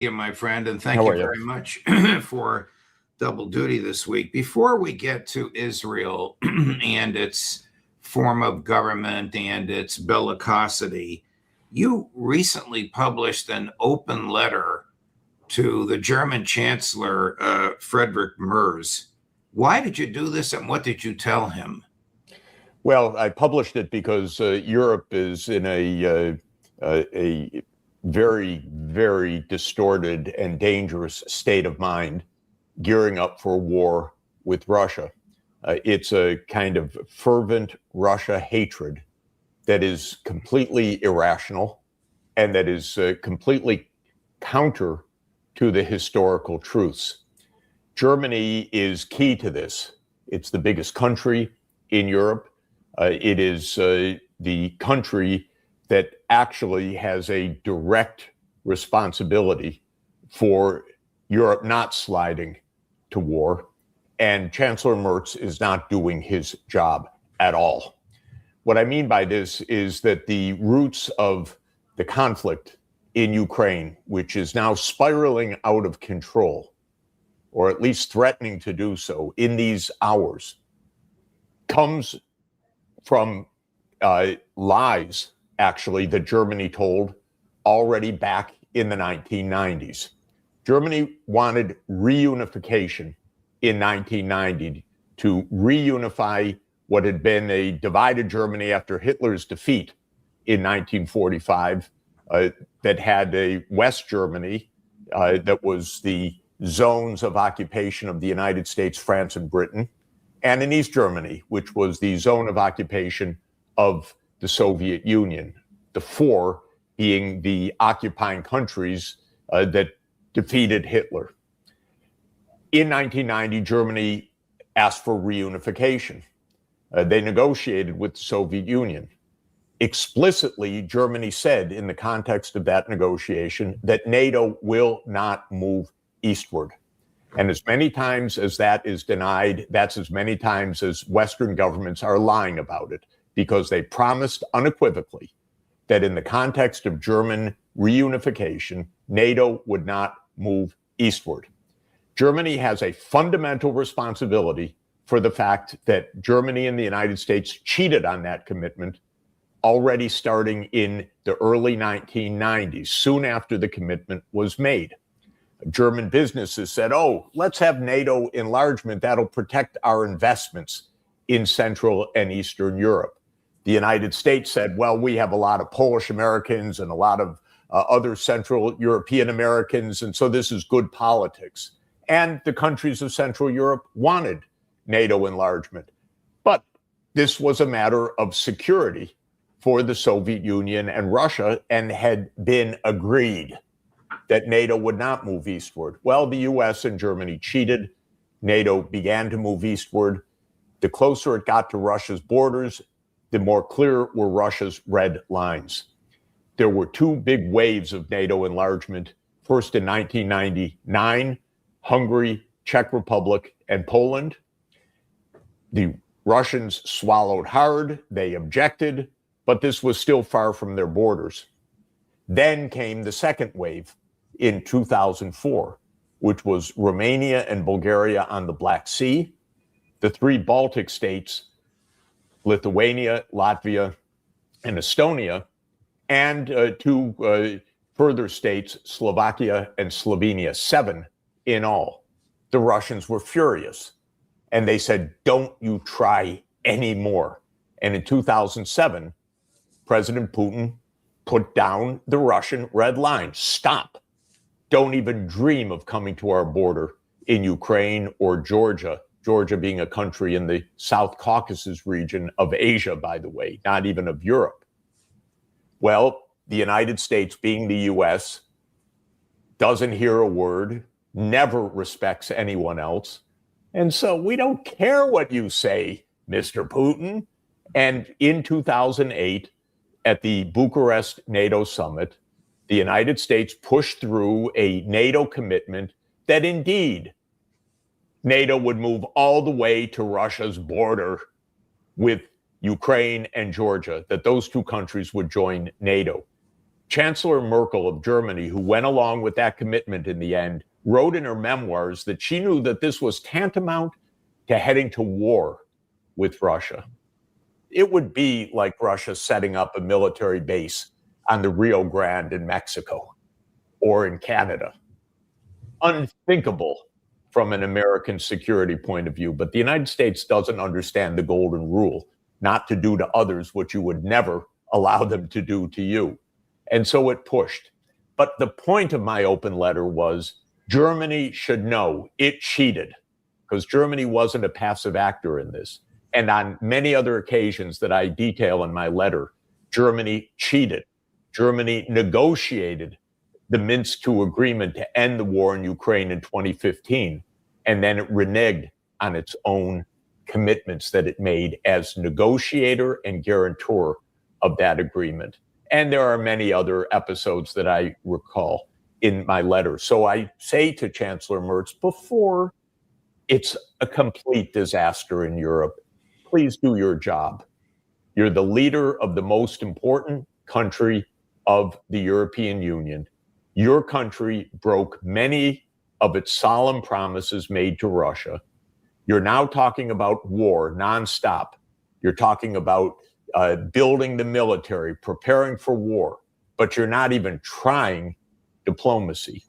you, my friend, and thank How you are you? very much for double duty this week. Before we get to Israel and its form of government and its bellicosity, you recently published an open letter to the German Chancellor, Friedrich Merz. Why did you do this and what did you tell him? Well, I published it because Europe is in a very, very distorted and dangerous state of mind, gearing up for war with Russia. It's a kind of fervent Russia hatred that is completely irrational and that is completely counter to the historical truths. Germany is key to this. It's the biggest country in Europe. It is the country that actually has a direct responsibility for Europe not sliding to war. And Chancellor Merz is not doing his job at all. What I mean by this is that the roots of the conflict in Ukraine, which is now spiraling out of control, or at least threatening to do so in these hours, comes from lies, actually, that Germany told already back in the 1990s. Germany wanted reunification in 1990 to reunify what had been a divided Germany after Hitler's defeat in 1945, that had a West Germany that was the zones of occupation of the United States, France, and Britain, and in East Germany, which was the zone of occupation of the Soviet Union, the four being the occupying countries that defeated Hitler. In 1990, Germany asked for reunification. They negotiated with the Soviet Union. Explicitly, Germany said in the context of that negotiation that NATO will not move eastward. And as many times as that is denied, that's as many times as Western governments are lying about it, because they promised unequivocally that in the context of German reunification, NATO would not move eastward. Germany has a fundamental responsibility for the fact that Germany and the United States cheated on that commitment already starting in the early 1990s, soon after the commitment was made. German businesses said, oh, let's have NATO enlargement. That'll protect our investments in Central and Eastern Europe. The United States said, well, we have a lot of Polish Americans and a lot of other Central European Americans, and so this is good politics. And the countries of Central Europe wanted NATO enlargement. But this was a matter of security for the Soviet Union and Russia, and had been agreed that NATO would not move eastward. Well, the US and Germany cheated. NATO began to move eastward. The closer it got to Russia's borders, the more clear were Russia's red lines. There were two big waves of NATO enlargement. First in 1999, Hungary, Czech Republic, and Poland. The Russians swallowed hard, they objected, but this was still far from their borders. Then came the second wave in 2004, which was Romania and Bulgaria on the Black Sea, the three Baltic states, Lithuania, Latvia, and Estonia, and two further states, Slovakia and Slovenia, 7 in all. The Russians were furious, and they said, don't you try anymore. And in 2007, President Putin put down the Russian red line. Stop. Don't even dream of coming to our border in Ukraine or Georgia. Georgia being a country in the South Caucasus region of Asia, by the way, not even of Europe. Well, the United States, being the US, doesn't hear a word, never respects anyone else. And so we don't care what you say, Mr. Putin. And in 2008, at the Bucharest NATO summit, the United States pushed through a NATO commitment that indeed NATO would move all the way to Russia's border with Ukraine and Georgia, that those two countries would join NATO. Chancellor Merkel of Germany, who went along with that commitment in the end, wrote in her memoirs that she knew that this was tantamount to heading to war with Russia. It would be like Russia setting up a military base on the Rio Grande in Mexico or in Canada. Unthinkable from an American security point of view, but the United States doesn't understand the golden rule, not to do to others what you would never allow them to do to you. And so it pushed. But the point of my open letter was Germany should know it cheated, because Germany wasn't a passive actor in this. And on many other occasions that I detail in my letter, Germany cheated. Germany negotiated the Minsk II agreement to end the war in Ukraine in 2015, and then it reneged on its own commitments that it made as negotiator and guarantor of that agreement. And there are many other episodes that I recall in my letter. So I say to Chancellor Merz, before it's a complete disaster in Europe, please do your job. You're the leader of the most important country of the European Union. Your country broke many of its solemn promises made to Russia. You're now talking about war nonstop. You're talking about building the military, preparing for war, but you're not even trying diplomacy.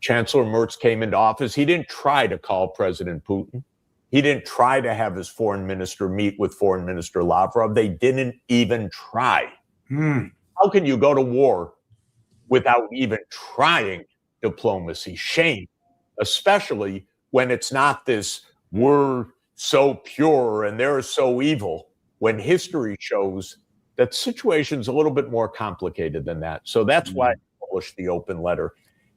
Chancellor Merz came into office. He didn't try to call President Putin. He didn't try to have his foreign minister meet with Foreign Minister Lavrov. They didn't even try. How can you go to war without even trying diplomacy? Shame, especially when it's not this, we're so pure and they're so evil, when history shows that situation's a little bit more complicated than that. So that's why I published the open letter.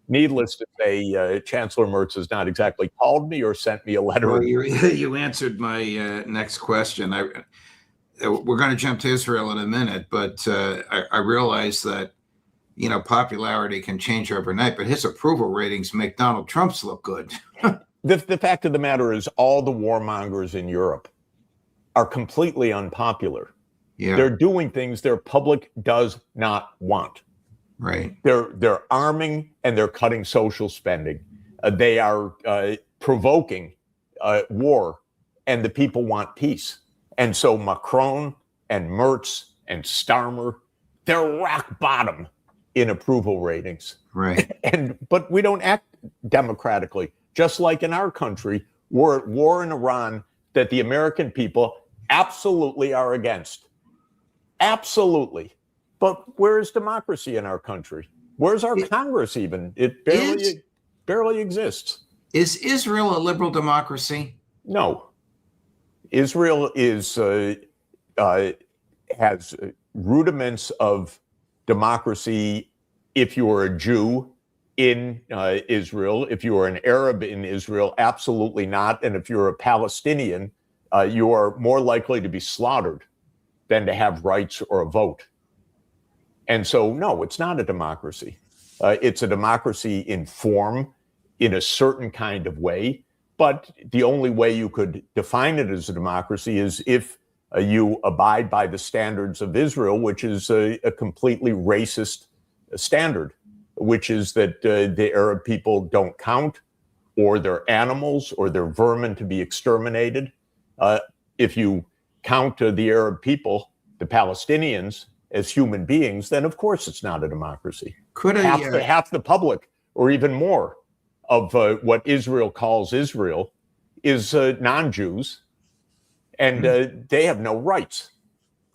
Needless to say, Chancellor Merz has not exactly called me or sent me a letter. Well, you answered my next question. We're going to jump to Israel in a minute, but I realize that, popularity can change overnight, but his approval ratings make Donald Trump's look good. The fact of the matter is all the warmongers in Europe are completely unpopular. Yeah. They're doing things their public does not want. Right. They're arming and they're cutting social spending. They are provoking war, and the people want peace. And so Macron and Merz and Starmer, they're rock bottom in approval ratings. Right. But we don't act democratically. Just like in our country, we're at war in Iran that the American people absolutely are against. Absolutely. But where's democracy in our country? Where's our Congress even? It barely exists. Is Israel a liberal democracy? No. Israel has rudiments of democracy if you are a Jew in Israel. If you are an Arab in Israel, absolutely not. And if you're a Palestinian, you are more likely to be slaughtered than to have rights or a vote. And so, no, it's not a democracy. It's a democracy in form, in a certain kind of way. But the only way you could define it as a democracy is if you abide by the standards of Israel, which is a completely racist standard, which is that the Arab people don't count, or they're animals, or they're vermin to be exterminated. If you count the Arab people, the Palestinians, as human beings, then of course it's not a democracy. Half the public, or even more, of what Israel calls Israel is non-Jews, and they have no rights.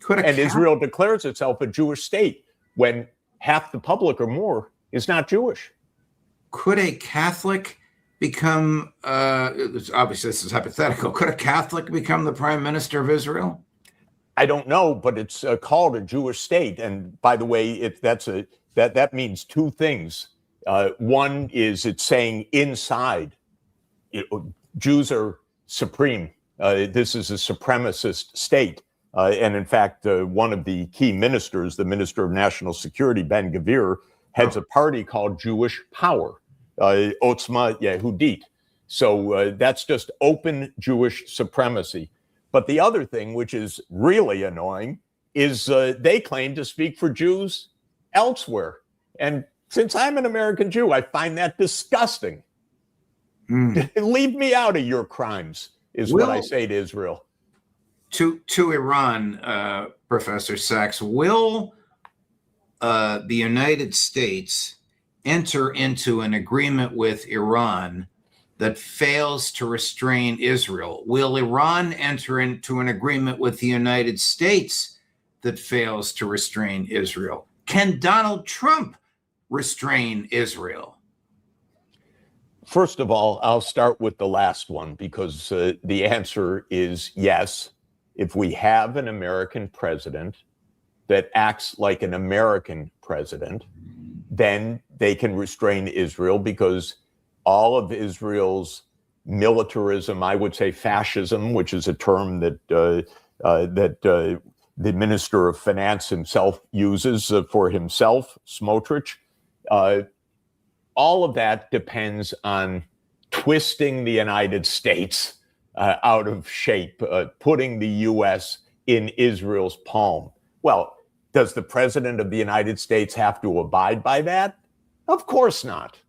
And Israel declares itself a Jewish state when half the public or more is not Jewish. Could a Catholic become, obviously this is hypothetical, could a Catholic become the prime minister of Israel? I don't know, but it's called a Jewish state. And by the way, that means two things. One is it's saying inside, Jews are supreme. This is a supremacist state. And in fact, one of the key ministers, the Minister of National Security, Ben-Gvir, heads a party called Jewish Power, Otzma Yehudit. So that's just open Jewish supremacy. But the other thing, which is really annoying, is they claim to speak for Jews elsewhere. And since I'm an American Jew, I find that disgusting. Leave me out of your crimes, is what I say to Israel. To Iran, Professor Sachs, will the United States enter into an agreement with Iran that fails to restrain Israel? Will Iran enter into an agreement with the United States that fails to restrain Israel? Can Donald Trump restrain Israel? First of all, I'll start with the last one, because the answer is yes. If we have an American president that acts like an American president, then they can restrain Israel, because all of Israel's militarism, I would say fascism, which is a term that the Minister of Finance himself uses for himself, Smotrich, all of that depends on twisting the United States out of shape, putting the U.S. in Israel's palm. Well, does the President of the United States have to abide by that? Of course not.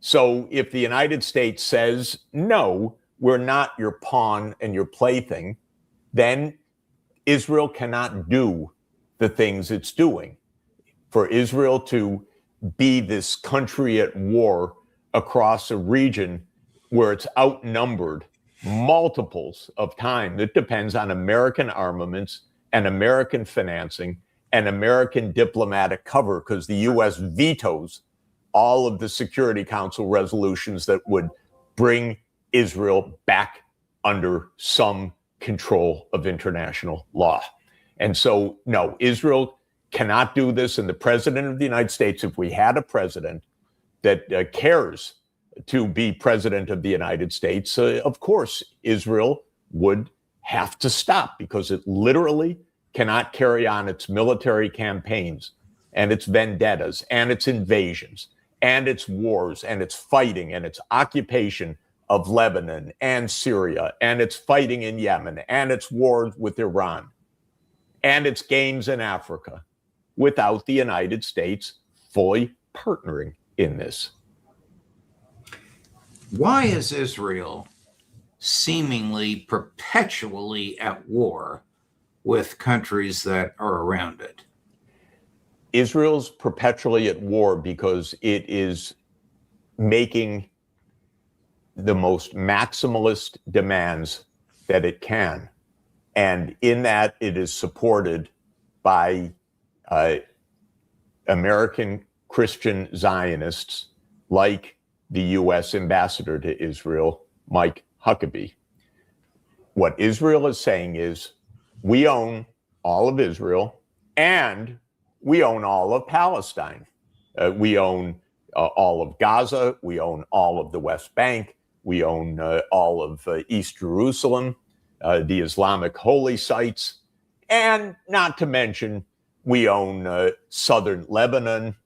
So if the United States says, no, we're not your pawn and your plaything, then Israel cannot do the things it's doing. For Israel to be this country at war across a region where it's outnumbered multiples of time, that depends on American armaments and American financing and American diplomatic cover, because the U.S. vetoes all of the Security Council resolutions that would bring Israel back under some control of international law. And so, no, Israel cannot do this. And the President of the United States, if we had a president that cares to be President of the United States, of course, Israel would have to stop, because it literally cannot carry on its military campaigns and its vendettas and its invasions and its wars and its fighting and its occupation of Lebanon and Syria and its fighting in Yemen and its wars with Iran and its games in Africa without the United States fully partnering in this. Why is Israel seemingly perpetually at war with countries that are around it? Israel's perpetually at war because it is making the most maximalist demands that it can. And in that, it is supported by American Christian Zionists like the U.S. ambassador to Israel, Mike Huckabee. What Israel is saying is, we own all of Israel and we own all of Palestine. We own all of Gaza. We own all of the West Bank. We own all of East Jerusalem, the Islamic holy sites, and not to mention, we own southern Lebanon.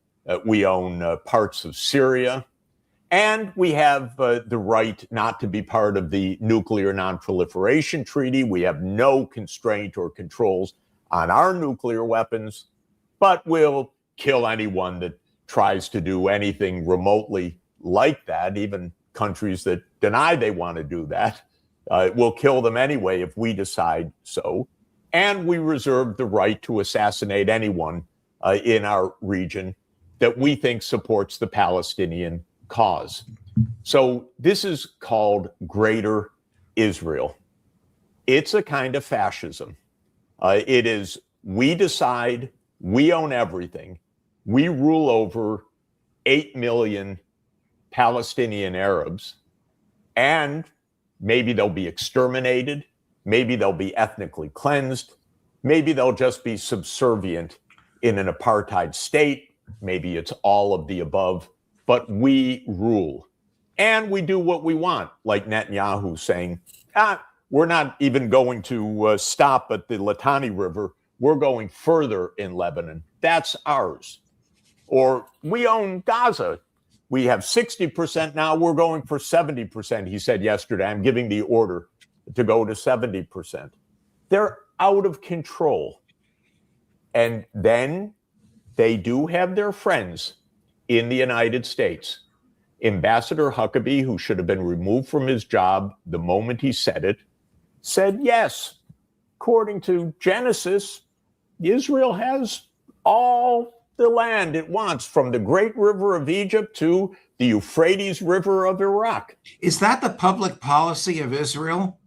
We own parts of Syria. And we have the right not to be part of the Nuclear Non-Proliferation Treaty. We have no constraint or controls on our nuclear weapons, but we'll kill anyone that tries to do anything remotely like that, even countries that deny they want to do that. We'll kill them anyway if we decide so. And we reserve the right to assassinate anyone in our region that we think supports the Palestinian cause. So this is called Greater Israel. It's a kind of fascism. It is, we decide, we own everything. We rule over 8 million Palestinian Arabs, and maybe they'll be exterminated. Maybe they'll be ethnically cleansed. Maybe they'll just be subservient in an apartheid state. Maybe it's all of the above. But we rule. And we do what we want, like Netanyahu saying, we're not even going to stop at the Litani River. We're going further in Lebanon. That's ours. Or we own Gaza. We have 60% now. We're going for 70%, he said yesterday. I'm giving the order to go to 70%. They're out of control. And then they do have their friends in the United States. Ambassador Huckabee, who should have been removed from his job the moment he said it, said yes. According to Genesis, Israel has all the land it wants, from the great river of Egypt to the Euphrates River of Iraq. Is that the public policy of Israel?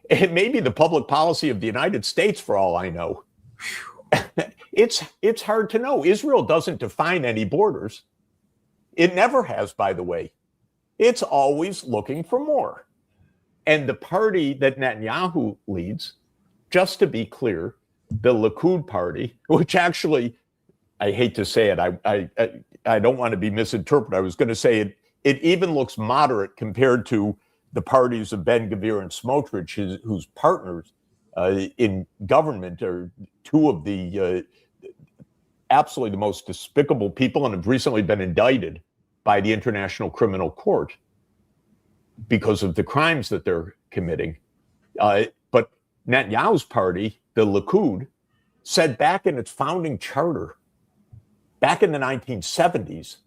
It may be the public policy of the United States, for all I know. It's hard to know. Israel doesn't define any borders. It never has, by the way. It's always looking for more. And the party that Netanyahu leads, just to be clear, the Likud party, which actually, I hate to say it, I don't want to be misinterpreted. I was going to say it even looks moderate compared to the parties of Ben-Gvir and Smotrich, whose partners in government are two of the absolutely the most despicable people and have recently been indicted by the International Criminal Court because of the crimes that they're committing. But Netanyahu's party, the Likud, said back in its founding charter, back in the 1970s,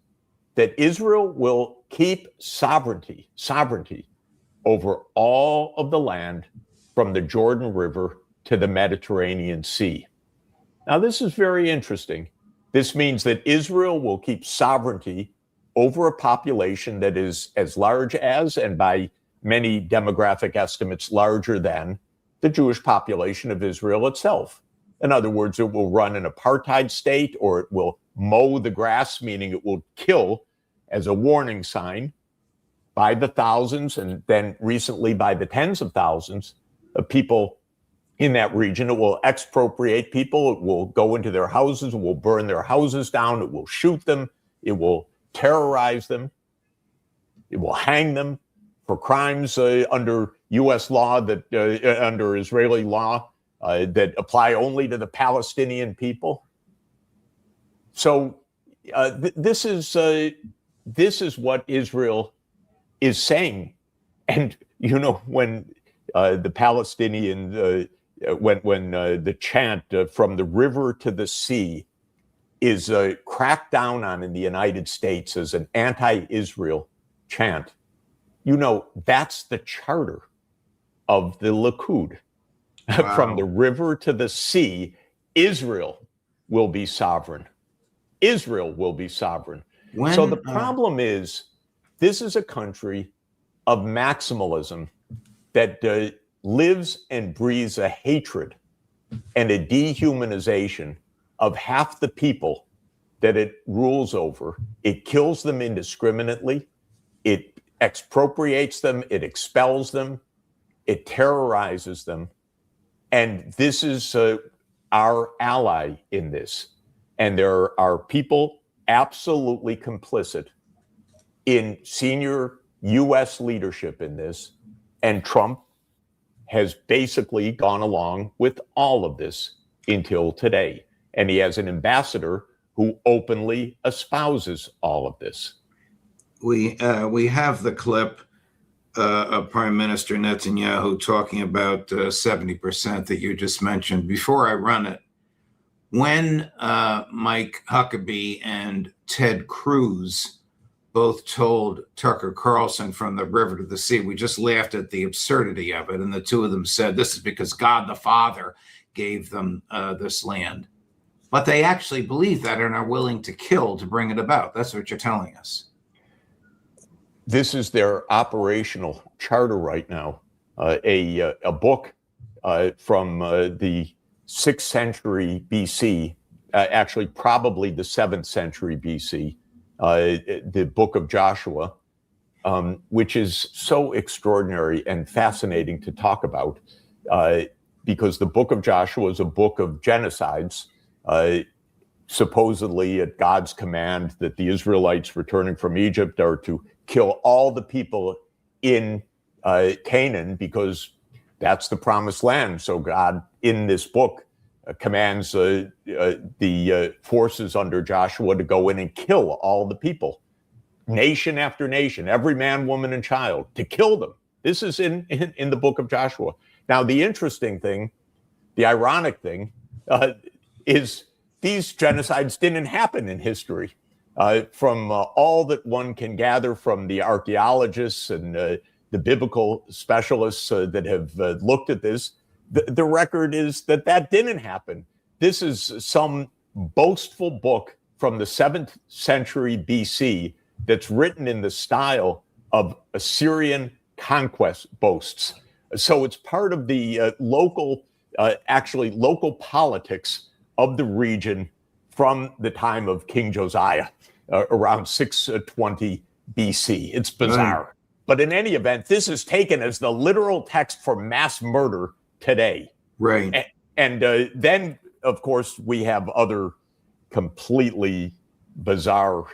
that Israel will keep sovereignty over all of the land from the Jordan River to the Mediterranean Sea. Now, this is very interesting. This means that Israel will keep sovereignty over a population that is as large as, and by many demographic estimates, larger than the Jewish population of Israel itself. In other words, it will run an apartheid state, or it will mow the grass, meaning it will kill as a warning sign by the thousands, and then recently by the tens of thousands of people in that region. It will expropriate people. It will go into their houses. It will burn their houses down. It will shoot them. It will terrorize them. It will hang them for crimes under U.S. law, that under Israeli law, that apply only to the Palestinian people. So this is what Israel is saying. And when the Palestinian when the chant from the river to the sea is cracked down on in the United States as an anti-Israel chant, that's the charter of the Likud. Wow. From the river to the sea, Israel will be sovereign. Israel will be sovereign. So the problem is, this is a country of maximalism that lives and breathes a hatred and a dehumanization of half the people that it rules over. It kills them indiscriminately. It expropriates them. It expels them. It terrorizes them. And this is our ally in this. And there are people absolutely complicit in senior U.S. leadership in this. And Trump has basically gone along with all of this until today. And he has an ambassador who openly espouses all of this. We have the clip of Prime Minister Netanyahu talking about 70% that you just mentioned. Before I run it, when Mike Huckabee and Ted Cruz both told Tucker Carlson from the river to the sea, we just laughed at the absurdity of it. And the two of them said, this is because God the Father gave them this land. But they actually believe that and are willing to kill to bring it about. That's what you're telling us. This is their operational charter right now. A book from the 6th century BC, actually probably the 7th century BC, the book of Joshua, which is so extraordinary and fascinating to talk about, because the book of Joshua is a book of genocides, supposedly at God's command, that the Israelites returning from Egypt are to kill all the people in Canaan, because that's the promised land. So God, in this book, commands the forces under Joshua to go in and kill all the people, nation after nation, every man, woman, and child, to kill them. This is in the book of Joshua. Now, the interesting thing, the ironic thing, is these genocides didn't happen in history. From all that one can gather from the archaeologists and the biblical specialists that have looked at this, the record is that that didn't happen. This is some boastful book from the 7th century BC that's written in the style of Assyrian conquest boasts. So it's part of the local politics of the region from the time of King Josiah, around 620 BC. It's bizarre. Right. But in any event, this is taken as the literal text for mass murder today. Right. And then, of course, we have other completely bizarre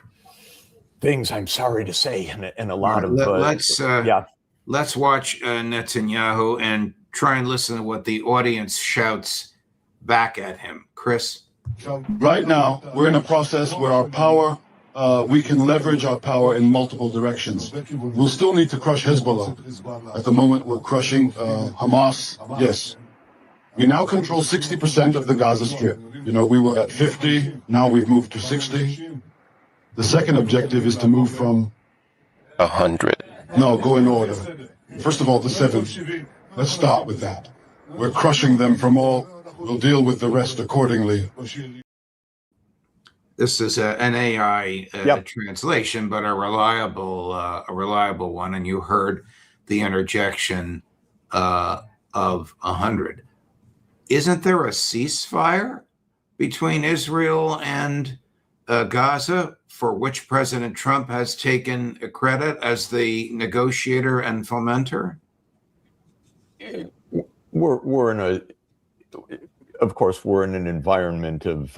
things, I'm sorry to say, and a lot of... Let's watch Netanyahu and try and listen to what the audience shouts back at him. Chris? Right now, we're in a process where our power, we can leverage our power in multiple directions. We'll still need to crush Hezbollah. At the moment, we're crushing Hamas. Yes. We now control 60% of the Gaza Strip. You know, we were at 50, now we've moved to 60. The second objective is to move from 100. No, go in order. First of all, the 70. Let's start with that. We're crushing them from all. We'll deal with the rest accordingly. This is an AI translation, but a reliable one. And you heard the interjection of 100. Isn't there a ceasefire between Israel and Gaza, for which President Trump has taken credit as the negotiator and fomenter? We're in an environment of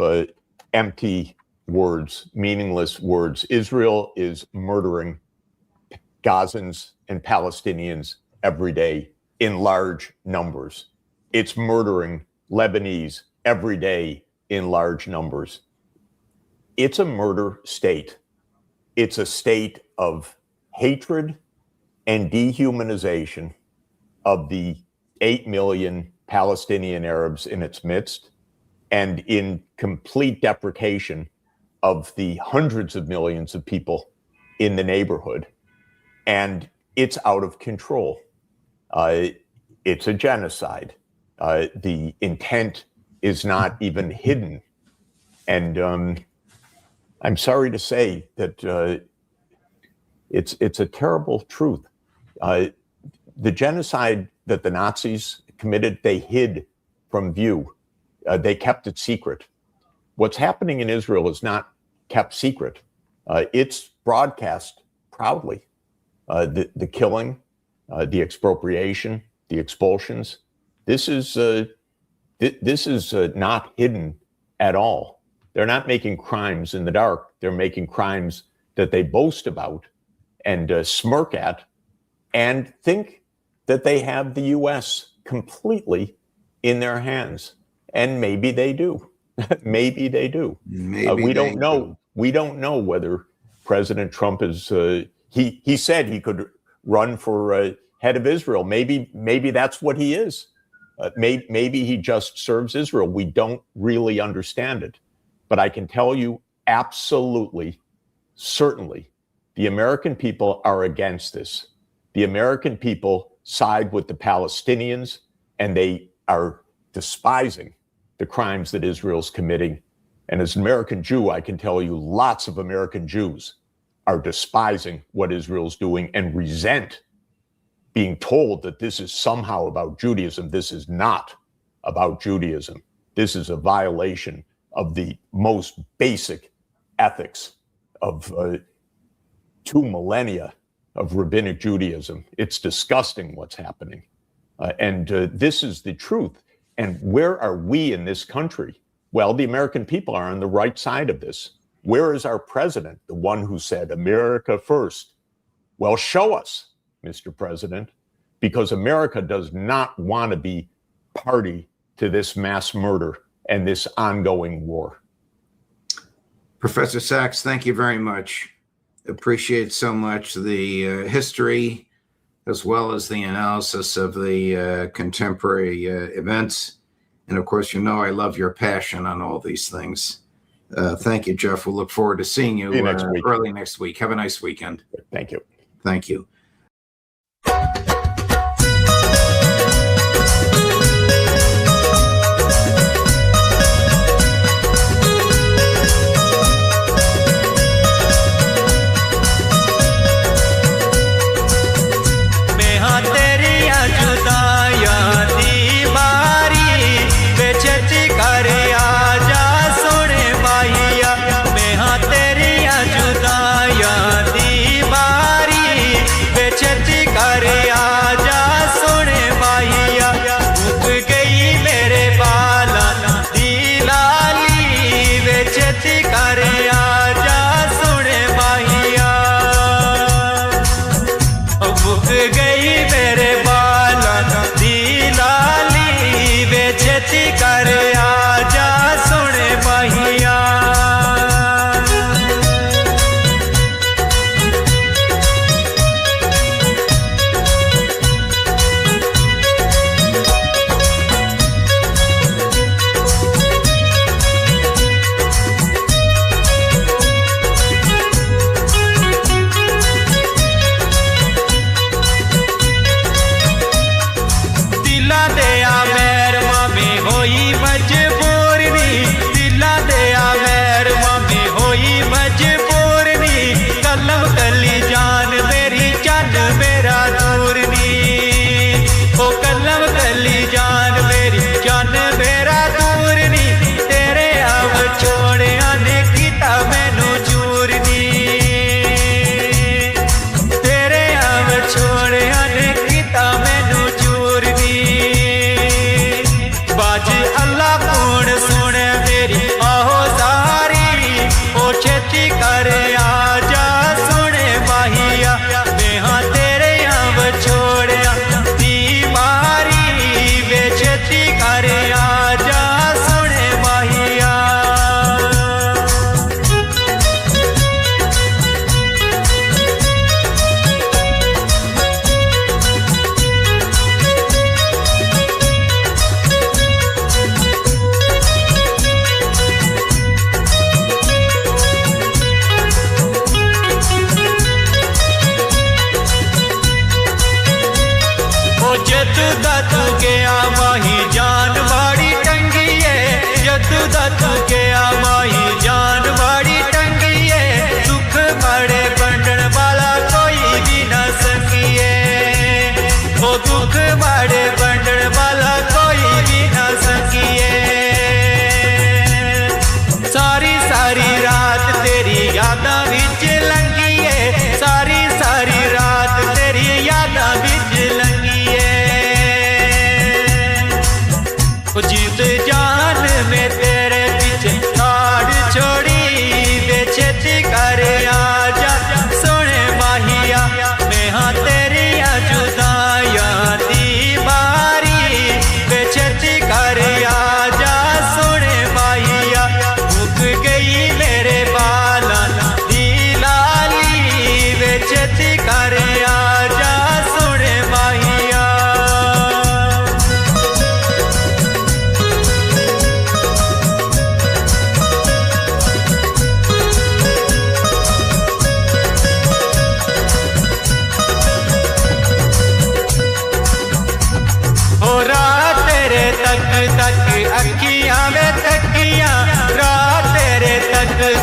empty words, meaningless words. Israel is murdering Gazans and Palestinians every day in large numbers. It's murdering Lebanese every day in large numbers. It's a murder state. It's a state of hatred and dehumanization of the 8 million Palestinian Arabs in its midst, and in complete deprecation of the hundreds of millions of people in the neighborhood. And it's out of control. It's a genocide. The intent is not even hidden. And I'm sorry to say that it's a terrible truth. The genocide that the Nazis committed, they hid from view. They kept it secret. What's happening in Israel is not kept secret. It's broadcast proudly. The killing, the expropriation, the expulsions. This is not hidden at all. They're not making crimes in the dark. They're making crimes that they boast about and smirk at, and think that they have the U.S. completely in their hands. And maybe they do. Maybe they do. We don't know. We don't know whether President Trump is. He said he could run for head of Israel. Maybe that's what he is. Maybe he just serves Israel. We don't really understand it. But I can tell you absolutely, certainly, the American people are against this. The American people side with the Palestinians, and they are despising the crimes that Israel's committing. And as an American Jew, I can tell you lots of American Jews are despising what Israel's doing and resent being told that this is somehow about Judaism. This is not about Judaism. This is a violation of the most basic ethics of 2 millennia of rabbinic Judaism. It's disgusting what's happening. And this is the truth. And where are we in this country? Well, the American people are on the right side of this. Where is our president, the one who said, America first? Well, show us, Mr. President, because America does not want to be party to this mass murder and this ongoing war. Professor Sachs, thank you very much. Appreciate so much the history as well as the analysis of the contemporary events. And of course, you know I love your passion on all these things. Thank you, Jeff. We'll look forward to seeing you next week. early next week. Have a nice weekend. Thank you. Thank you.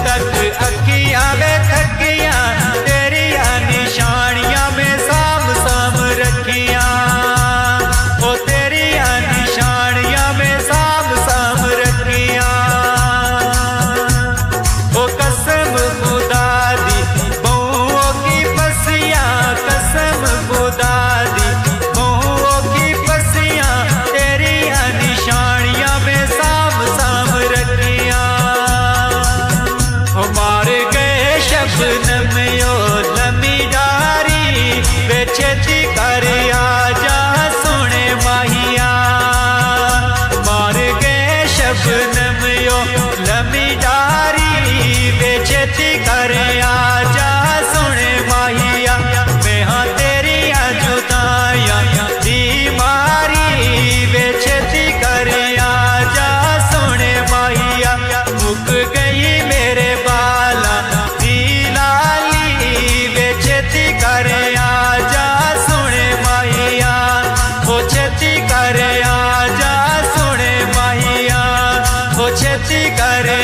तक अखियां वे थकियां तेरिया निशानियां करे